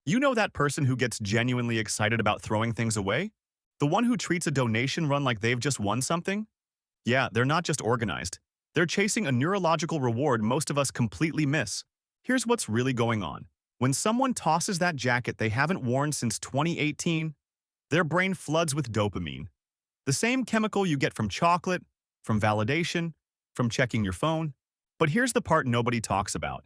You know that person who gets genuinely excited about throwing things away? The one who treats a donation run like they've just won something? Yeah, they're not just organized. They're chasing a neurological reward most of us completely miss. Here's what's really going on. When someone tosses that jacket they haven't worn since 2018, their brain floods with dopamine. The same chemical you get from chocolate, from validation, from checking your phone. But here's the part nobody talks about.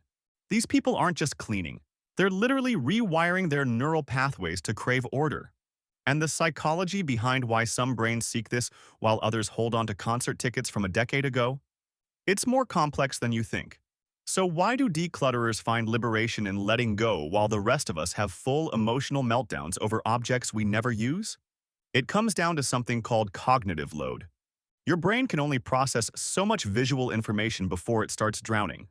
These people aren't just cleaning. They're literally rewiring their neural pathways to crave order. And the psychology behind why some brains seek this while others hold on to concert tickets from a decade ago? It's more complex than you think. So why do declutterers find liberation in letting go while the rest of us have full emotional meltdowns over objects we never use? It comes down to something called cognitive load. Your brain can only process so much visual information before it starts drowning.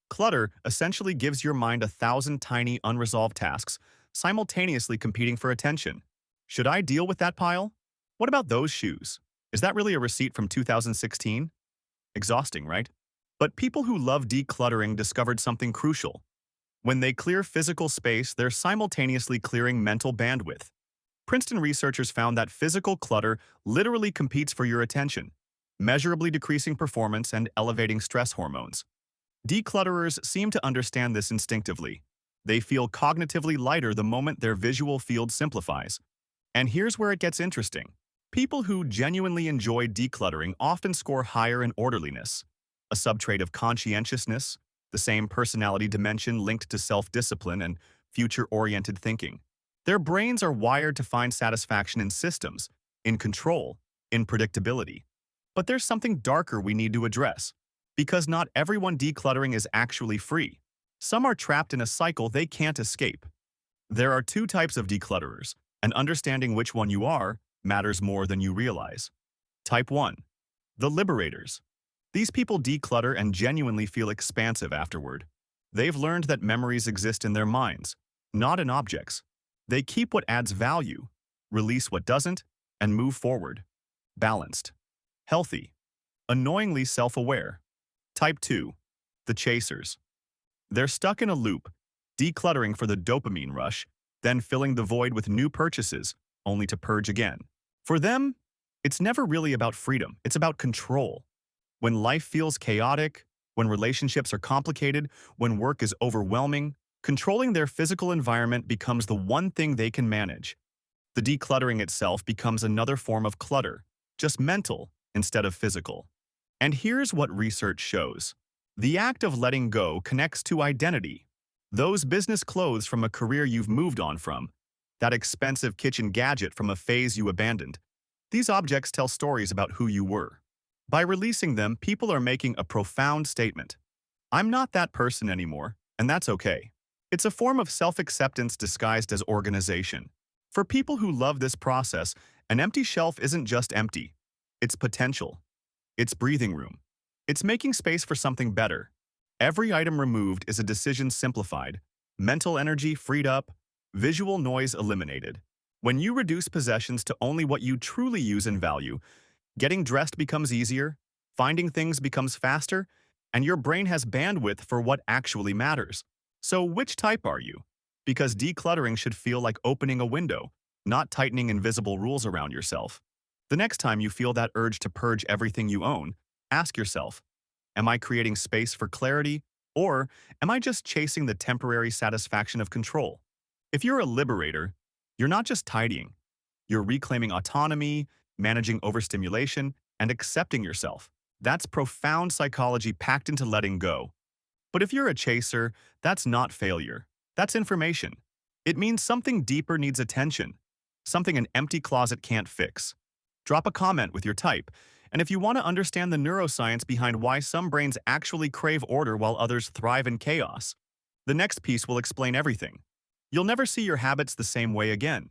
Clutter essentially gives your mind 1,000 tiny unresolved tasks, simultaneously competing for attention. Should I deal with that pile? What about those shoes? Is that really a receipt from 2016? Exhausting, right? But people who love decluttering discovered something crucial. When they clear physical space, they're simultaneously clearing mental bandwidth. Princeton researchers found that physical clutter literally competes for your attention, measurably decreasing performance and elevating stress hormones. Declutterers seem to understand this instinctively. They feel cognitively lighter the moment their visual field simplifies. And here's where it gets interesting. People who genuinely enjoy decluttering often score higher in orderliness, a subtrait of conscientiousness, the same personality dimension linked to self-discipline and future-oriented thinking. Their brains are wired to find satisfaction in systems, in control, in predictability. But there's something darker we need to address. Because not everyone decluttering is actually free. Some are trapped in a cycle they can't escape. There are two types of declutterers, and understanding which one you are matters more than you realize. Type 1. The Liberators. These people declutter and genuinely feel expansive afterward. They've learned that memories exist in their minds, not in objects. They keep what adds value, release what doesn't, and move forward. Balanced. Healthy. Annoyingly self-aware. Type 2. The Chasers. They're stuck in a loop, decluttering for the dopamine rush, then filling the void with new purchases, only to purge again. For them, it's never really about freedom, it's about control. When life feels chaotic, when relationships are complicated, when work is overwhelming, controlling their physical environment becomes the one thing they can manage. The decluttering itself becomes another form of clutter, just mental instead of physical. And here's what research shows. The act of letting go connects to identity. Those business clothes from a career you've moved on from, that expensive kitchen gadget from a phase you abandoned. These objects tell stories about who you were. By releasing them, people are making a profound statement. I'm not that person anymore, and that's okay. It's a form of self-acceptance disguised as organization. For people who love this process, an empty shelf isn't just empty. It's potential. It's breathing room. It's making space for something better. Every item removed is a decision simplified, mental energy freed up, visual noise eliminated. When you reduce possessions to only what you truly use and value, getting dressed becomes easier, finding things becomes faster, and your brain has bandwidth for what actually matters. So which type are you? Because decluttering should feel like opening a window, not tightening invisible rules around yourself. The next time you feel that urge to purge everything you own, ask yourself, am I creating space for clarity, or am I just chasing the temporary satisfaction of control? If you're a liberator, you're not just tidying. You're reclaiming autonomy, managing overstimulation, and accepting yourself. That's profound psychology packed into letting go. But if you're a chaser, that's not failure. That's information. It means something deeper needs attention, something an empty closet can't fix. Drop a comment with your type, and if you want to understand the neuroscience behind why some brains actually crave order while others thrive in chaos, the next piece will explain everything. You'll never see your habits the same way again.